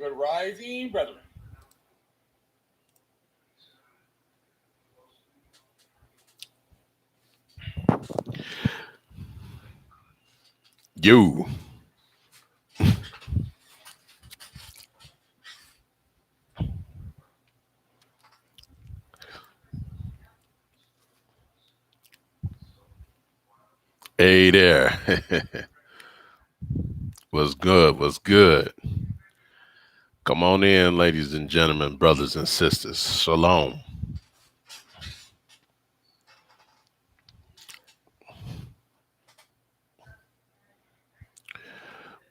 Good rising, brethren. You. Hey there. What's good? What's good? Come on in, ladies and gentlemen, brothers and sisters. Shalom.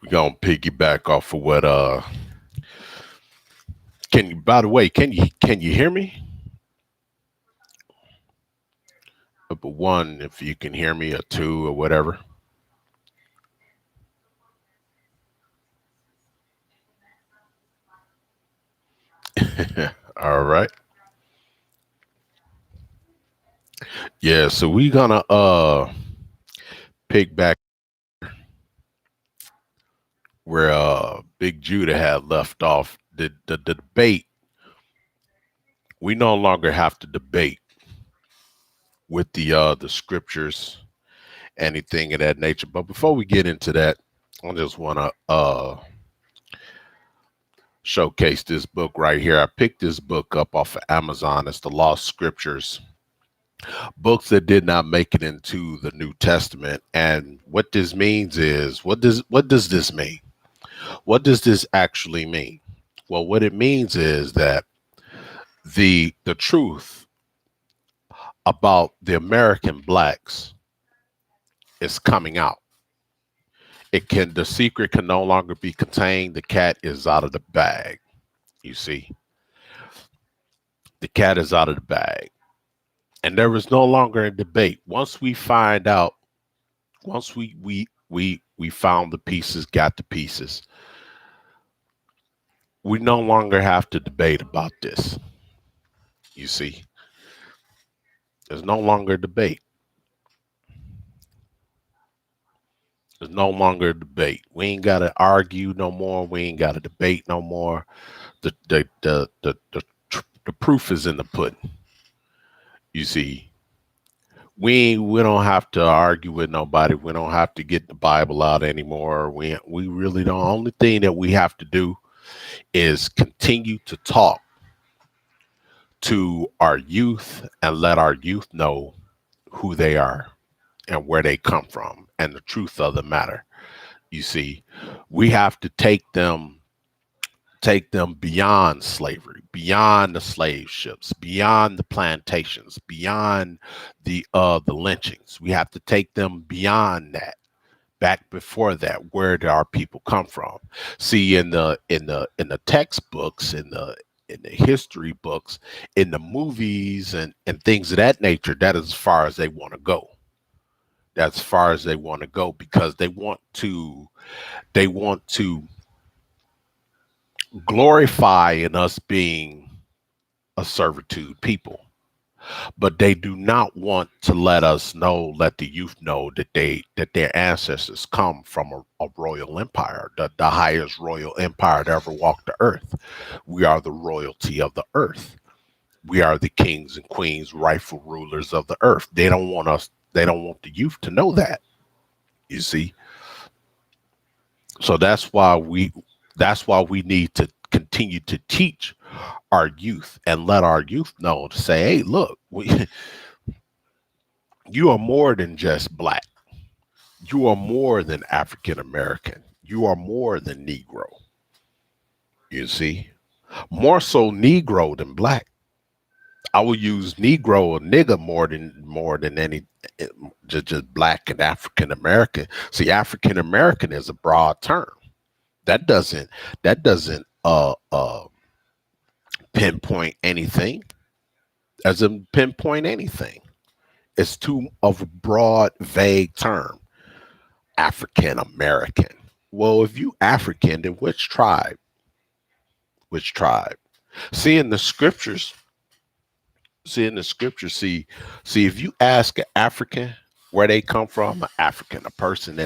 We're gonna piggyback off of what can you by the way, can you hear me? Number one, if you can hear me, or two or whatever. All right. Yeah, so we're gonna pick back where Big Judah had left off. The debate, we no longer have to debate with the scriptures, anything of that nature. But before we get into that, I just want to showcase this book right here. I picked this book up off of Amazon. It's the Lost Scriptures, books that did not make it into the New Testament. And what this means is, what does this mean? What does this actually mean? Well, what it means is that the truth about the American blacks is coming out. The secret can no longer be contained. The cat is out of the bag. You see, the cat is out of the bag, and there is no longer a debate. Once we find out, once we found the pieces, got the pieces, we no longer have to debate about this. You see, there's no longer a debate. There's no longer a debate. We ain't got to argue no more. We ain't got to debate no more. The proof is in the pudding. You see, we don't have to argue with nobody. We don't have to get the Bible out anymore. We really don't. Only thing that we have to do is continue to talk to our youth and let our youth know who they are and where they come from and the truth of the matter. You see, we have to take them beyond slavery, beyond the slave ships, beyond the plantations, beyond the lynchings. We have to take them beyond that, back before that. Where did our people come from? See, in the textbooks, in the history books, in the movies and things of that nature, that is as far as they want to go. That's as far as they want to go, because they want to glorify in us being a servitude people, but they do not want to let the youth know that their ancestors come from a royal empire, the highest royal empire to ever walk the earth. We are the royalty of the earth. We are the kings and queens, rightful rulers of the earth. They don't want the youth to know that. You see, so that's why we need to continue to teach our youth and let our youth know, to say, hey, look, you are more than just black. You are more than African American. You are more than Negro. You see, more so Negro than black. I will use Negro or nigger more than any, eh, just black and African American. See, African American is a broad term. That doesn't that doesn't pinpoint anything. Doesn't pinpoint anything. It's too of a broad, vague term. African American. Well, if you African, then which tribe? Which tribe? See in the scriptures, see in the scriptures, see if you ask an African where they come from, an African, a person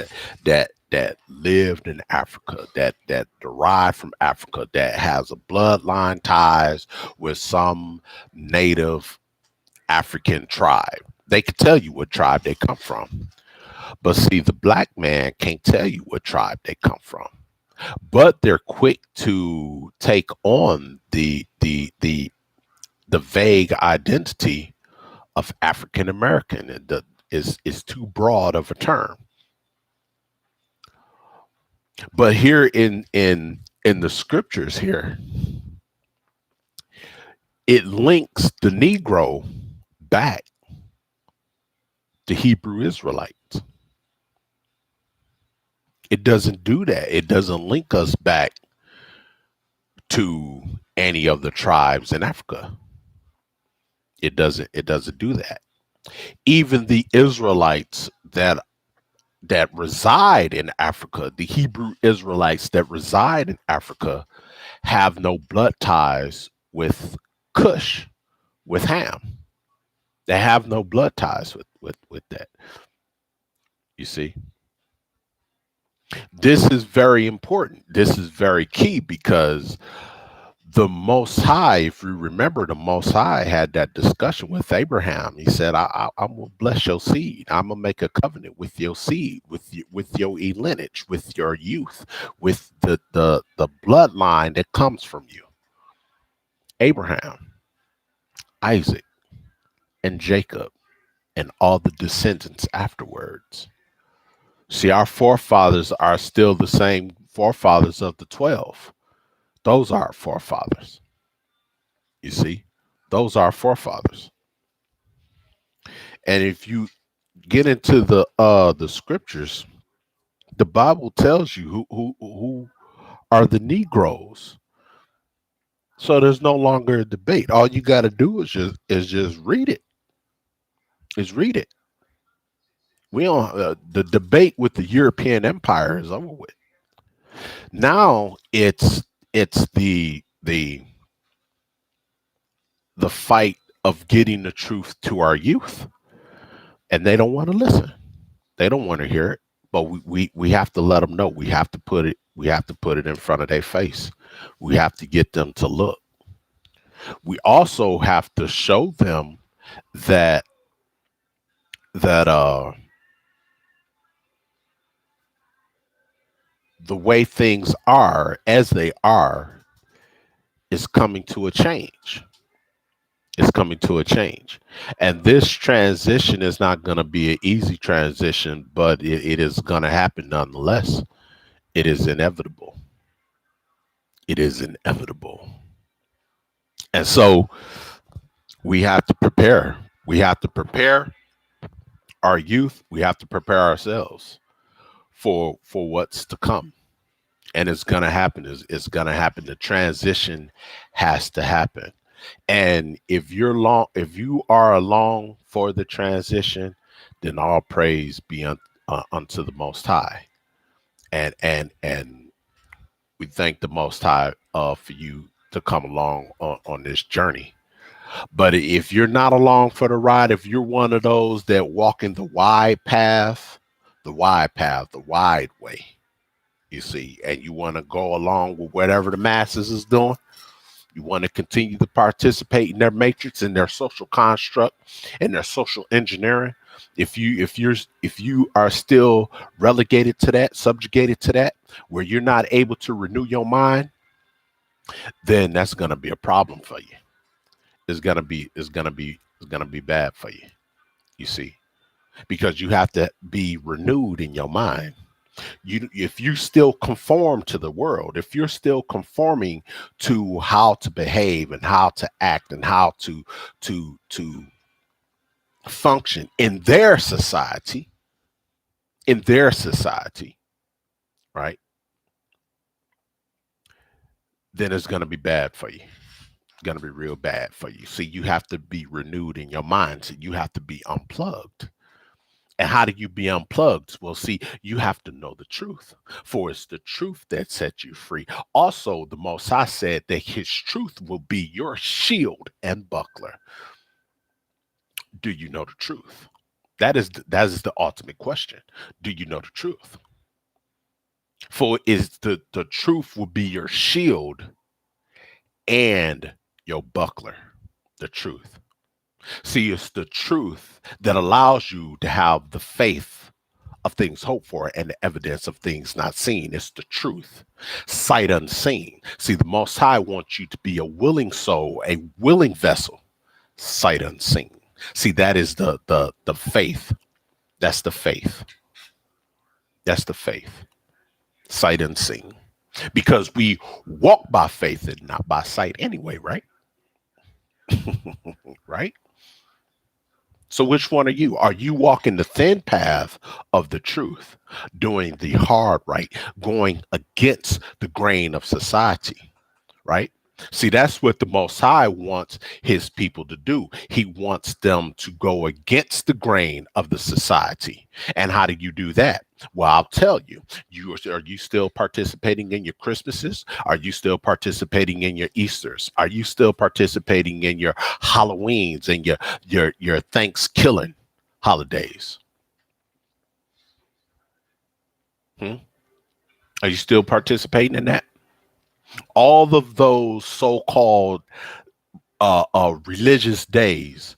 that that lived in Africa, that derived from Africa, that has a bloodline ties with some native African tribe. They could tell you what tribe they come from. But see, the black man can't tell you what tribe they come from. But they're quick to take on the vague identity of African American. Is too broad of a term. But here in the scriptures here, it links the Negro back to Hebrew Israelites. It doesn't do that. It doesn't link us back to any of the tribes in Africa. It doesn't do that. Even the Israelites that reside in Africa, the Hebrew Israelites that reside in Africa, have no blood ties with Cush, with Ham. They have no blood ties with that. You see, this is very important. This is very key because the Most High, if you remember, the Most High had that discussion with Abraham. He said, I'm gonna bless your seed. I'm gonna make a covenant with your seed, with your lineage, with your youth, with the bloodline that comes from you. Abraham, Isaac, and Jacob, and all the descendants afterwards. See, our forefathers are still the same forefathers of the 12. Those are our forefathers. You see, those are our forefathers. And if you get into the scriptures, the Bible tells you who are the Negroes. So there's no longer a debate. All you got to do is just read it. Is read it. We don't the debate with the European Empire is over with. Now it's the fight of getting the truth to our youth, and they don't want to listen. They don't want to hear it, but we have to let them know. We have to put it. We have to put it in front of their face. We have to get them to look. We also have to show them that that the way things are, as they are, is coming to a change. It's coming to a change, and this transition is not going to be an easy transition, but it is going to happen nonetheless. It is inevitable. It is inevitable. And so we have to prepare. We have to prepare our youth. We have to prepare ourselves for what's to come. And it's gonna happen. It's gonna happen. The transition has to happen. And if you are along for the transition, then all praise be unto the Most High. And we thank the Most High for you to come along on this journey. But if you're not along for the ride, if you're one of those that walk in the wide path, the wide way, you see, and you want to go along with whatever the masses is doing, you want to continue to participate in their matrix and their social construct and their social engineering. If you are still relegated to that, subjugated to that, where you're not able to renew your mind, then that's going to be a problem for you. It's gonna be bad for you. You see, because you have to be renewed in your mind. If you still conform to the world, if you're still conforming to how to behave and how to act and how to function in their society, right? Then it's gonna be bad for you. Going to be real bad for you. See, you have to be renewed in your mind. So you have to be unplugged. And how do you be unplugged? Well, see, you have to know the truth, for it's the truth that sets you free. Also, the Most High said that His truth will be your shield and buckler. Do you know the truth? That is the ultimate question. Do you know the truth? For is the truth will be your shield and your buckler. The truth. See, it's the truth that allows you to have the faith of things hoped for and the evidence of things not seen. It's the truth, sight unseen. See, the Most High wants you to be a willing soul, a willing vessel, sight unseen. See, that is the faith. That's the faith. That's the faith, sight unseen. Because we walk by faith and not by sight anyway, right? Right? So which one are you? Are you walking the thin path of the truth, doing the hard right, going against the grain of society, right? See, that's what the Most High wants his people to do. He wants them to go against the grain of the society. And how do you do that? Well, I'll tell you. Are you still participating in your Christmases? Are you still participating in your Easters? Are you still participating in your Halloweens and your Thanksgiving holidays? Hmm? Are you still participating in that? All of those so-called religious days,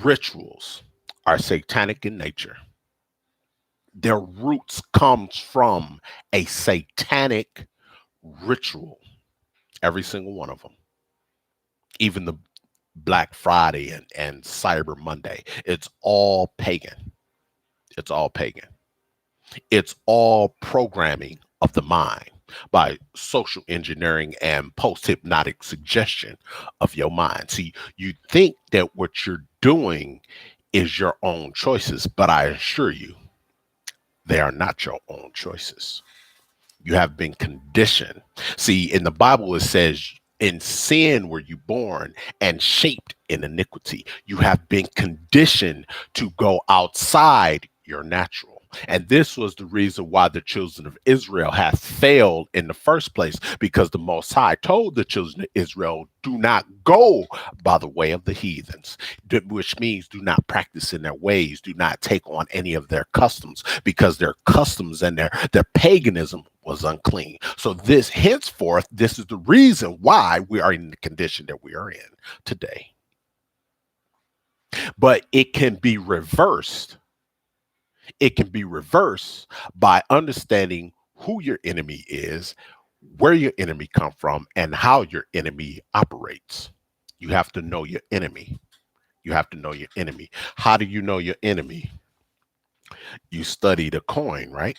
rituals are satanic in nature. Their roots comes from a satanic ritual. Every single one of them, even the Black Friday and Cyber Monday, it's all pagan. It's all pagan. It's all programming of the mind by social engineering and post hypnotic suggestion of your mind. See, you think that what you're doing is your own choices, but I assure you, they are not your own choices. You have been conditioned. See, in the Bible, it says, in sin were you born and shaped in iniquity. You have been conditioned to go outside your natural. And this was the reason why the children of Israel have failed in the first place, because the Most High told the children of Israel, do not go by the way of the heathens, which means do not practice in their ways, do not take on any of their customs, because their customs and their paganism was unclean. So this henceforth, this is the reason why we are in the condition that we are in today. But it can be reversed. It can be reversed by understanding who your enemy is, where your enemy come from, and how your enemy operates. You have to know your enemy. You have to know your enemy. How do you know your enemy? You study the coin, right?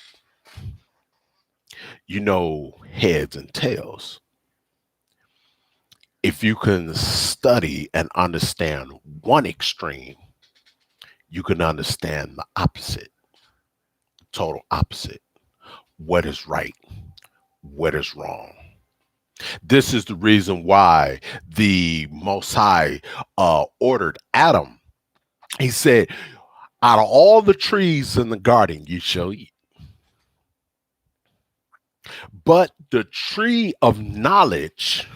You know heads and tails. If you can study and understand one extreme, you can understand the opposite, total opposite. What is right? What is wrong? This is the reason why the Most High ordered Adam. He said, out of all the trees in the garden, you shall eat. But the tree of knowledge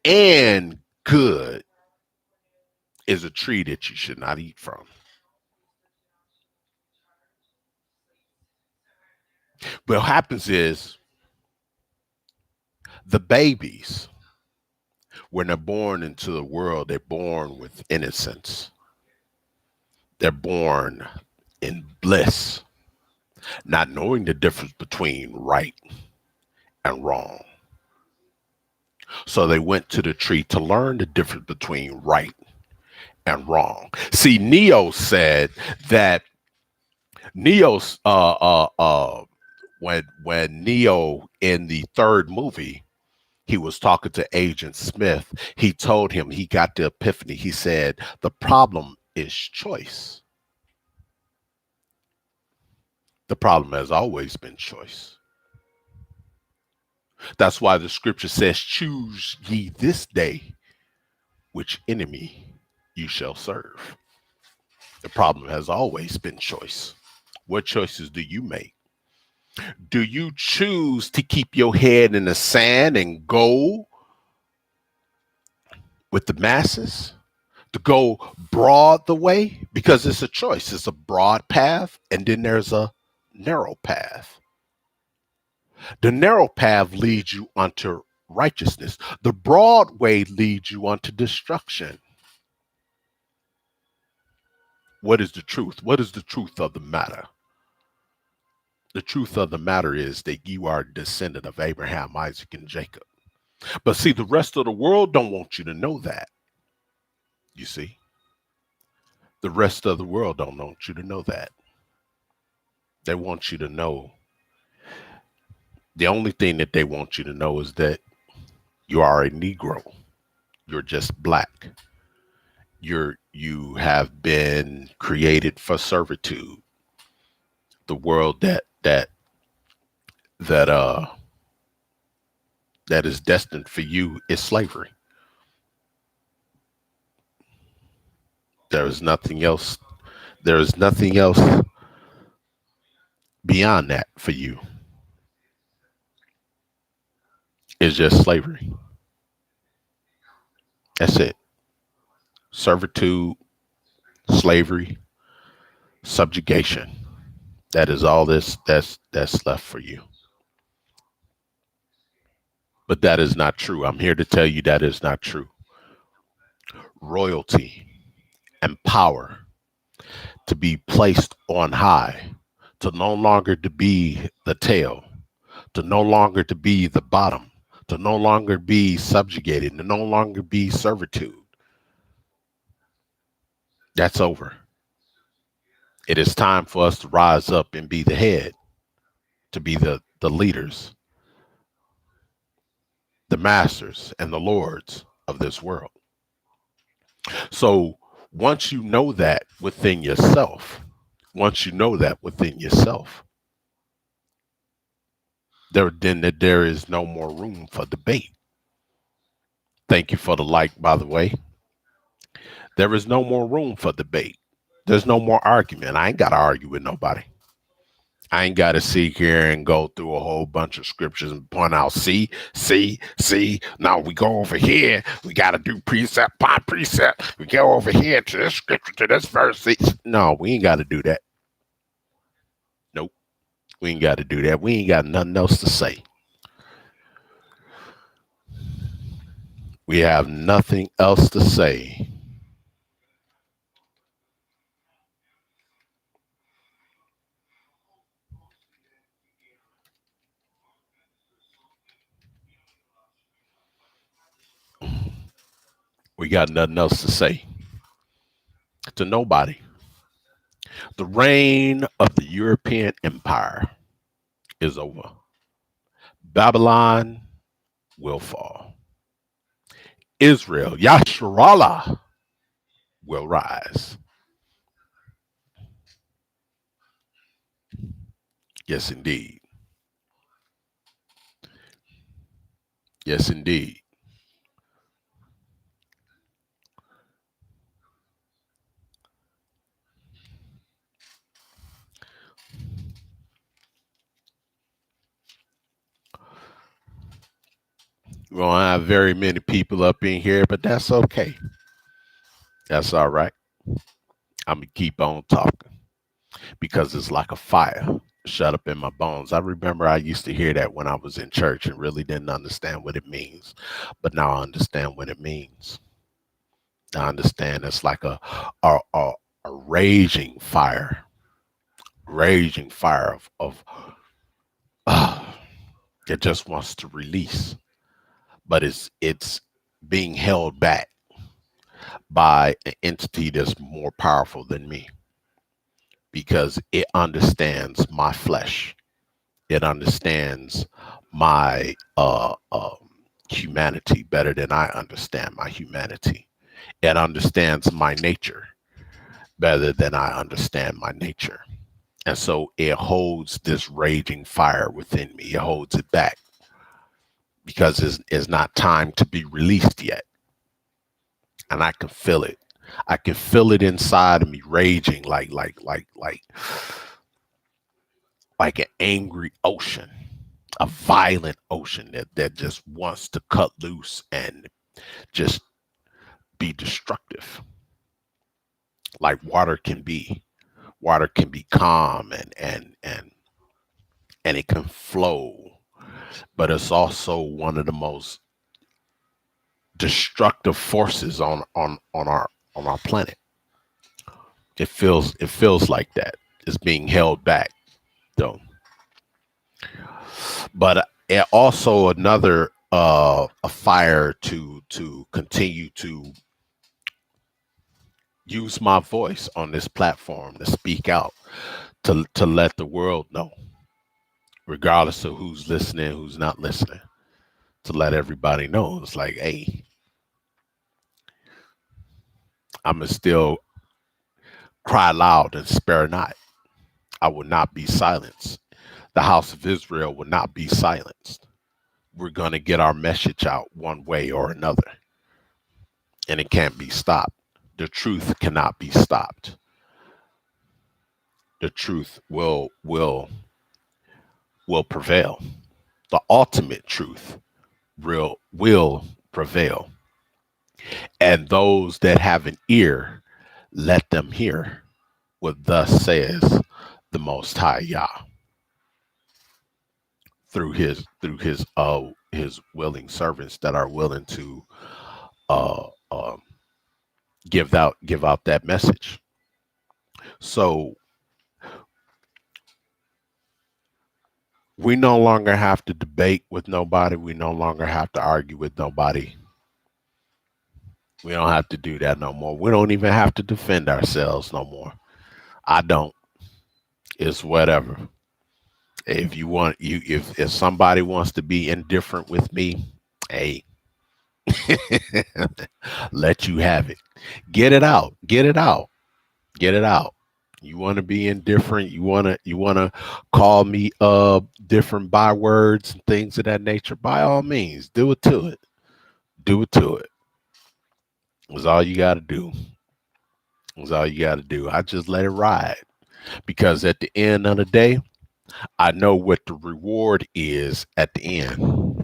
and good is a tree that you should not eat from. What happens is the babies, when they're born into the world, they're born with innocence. They're born in bliss, not knowing the difference between right and wrong. So they went to the tree to learn the difference between right and wrong. See, Neo said that Neo's when Neo in the third movie, he was talking to Agent Smith. He told him, he got the epiphany. He said, the problem is choice. The problem has always been choice. That's why the scripture says, choose ye this day which enemy you shall serve. The problem has always been choice. What choices do you make? Do you choose to keep your head in the sand and go with the masses? To go broad the way? Because it's a choice. It's a broad path and then there's a narrow path. The narrow path leads you unto righteousness. The broad way leads you unto destruction. What is the truth? What is the truth of the matter? The truth of the matter is that you are a descendant of Abraham, Isaac, and Jacob. But see, the rest of the world don't want you to know that. You see, the rest of the world don't want you to know that. They want you to know, the only thing that they want you to know is that you are a Negro. You're just black. You have been created for servitude. The world that uh that is destined for you is slavery. There is nothing else. There is nothing else beyond that for you. It's just slavery. That's it. Servitude, slavery, subjugation. That is all that's left for you. But that is not true. I'm here to tell you that is not true. Royalty and power to be placed on high, to no longer to be the tail, to no longer to be the bottom, to no longer be subjugated, to no longer be servitude. That's over. It is time for us to rise up and be the head, to be the leaders, the masters, and the lords of this world. So once you know that within yourself, once you know that within yourself, there is no more room for debate. Thank you for the like, by the way. There is no more room for debate. There's no more argument. I ain't got to argue with nobody. I ain't got to sit here and go through a whole bunch of scriptures and point out, see. Now we go over here. We got to do precept by precept. We go over here to this scripture, to this verse. See? No, we ain't got to do that. Nope. We ain't got to do that. We ain't got nothing else to say. We have nothing else to say. We got nothing else to say to nobody. The reign of the European Empire is over. Babylon will fall. Israel, Yasharallah, will rise. Yes, indeed. Yes, indeed. We don't have very many people up in here, but that's okay. That's all right. I'm going to keep on talking because it's like a fire shut up in my bones. I remember I used to hear that when I was in church and really didn't understand what it means. But now I understand what it means. I understand it's like a raging fire of it just wants to release, but it's being held back by an entity that's more powerful than me because it understands my flesh. It understands my humanity better than I understand my humanity. It understands my nature better than I understand my nature. And so it holds this raging fire within me. It holds it back because it's not time to be released yet. And I can feel it. I can feel it inside of me raging like an angry ocean, a violent ocean that just wants to cut loose and just be destructive. Like water can be. Water can be calm and it can flow but it's also one of the most destructive forces on our planet. It feels like that. It's being held back though. But also another a fire to continue to use my voice on this platform to speak out, to let the world know, regardless of who's listening, who's not listening, to let everybody know. It's like, hey, I'ma still cry loud and spare not. I will not be silenced. The house of Israel will not be silenced. We're gonna get our message out one way or another, and it can't be stopped. The truth cannot be stopped. The truth will prevail. The ultimate truth will prevail. And those that have an ear, let them hear what thus says the Most High Yah through his willing servants that are willing to uh, uh, give out that message. So we no longer have to debate with nobody. We no longer have to argue with nobody. We don't have to do that no more. We don't even have to defend ourselves no more. I don't. It's whatever. If you want you if somebody wants to be indifferent with me, hey, let you have it. Get it out. Get it out. Get it out. You want to be indifferent, you want to call me different bywords and things of that nature, by all means, do it to it. Do it to it. It's all you got to do. It's all you got to do. I just let it ride, because at the end of the day, I know what the reward is at the end.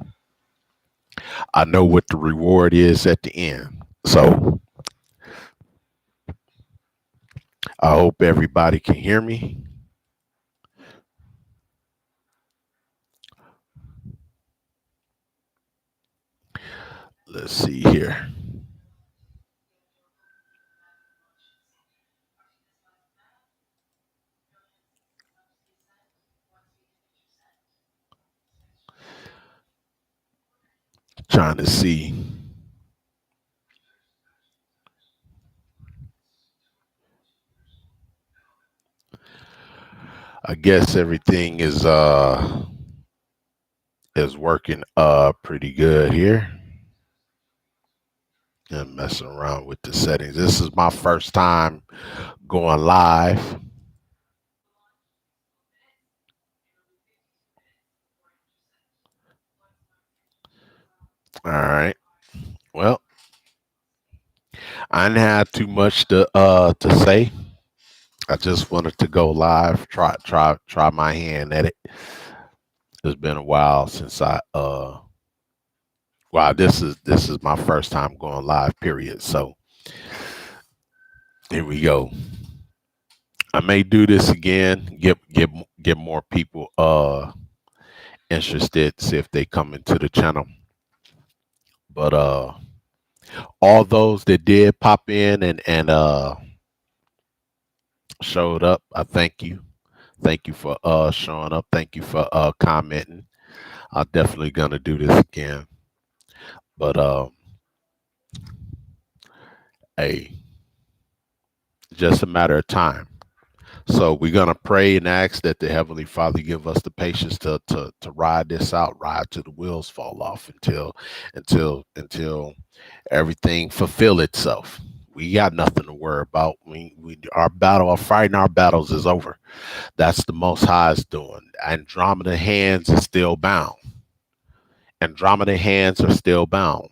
I know what the reward is at the end. So I hope everybody can hear me. Let's see here. Trying to see. I guess everything is working pretty good here. And messing around with the settings. This is my first time going live. All right. Well, I didn't have too much to say. I just wanted to go live, try my hand at it. It's been a while since wow, this is my first time going live, period. So here we go. I may do this again, get more people interested, see if they come into the channel. But all those that did pop in and showed up, I thank you. Thank you for showing up. Thank you for commenting. I'm definitely gonna do this again. But hey, just a matter of time. So we're gonna pray and ask that the Heavenly Father give us the patience to ride this out, ride till the wheels fall off, until everything fulfill itself. We got nothing to worry about. We our battle, our fighting our battles is over. That's the Most High's doing. Andromeda hands is still bound. Andromeda hands are still bound.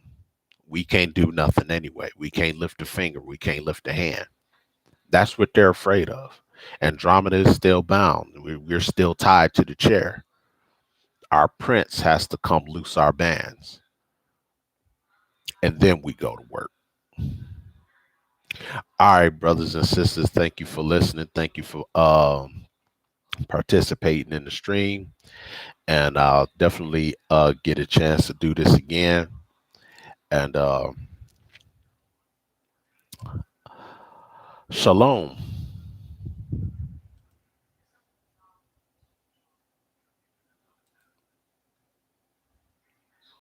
We can't do nothing anyway. We can't lift a finger. We can't lift a hand. That's what they're afraid of. Andromeda is still bound. We're still tied to the chair. Our prince has to come loose our bands, and then we go to work. All right, brothers and sisters, thank you for listening. Thank you for participating in the stream, and I'll definitely get a chance to do this again. And shalom.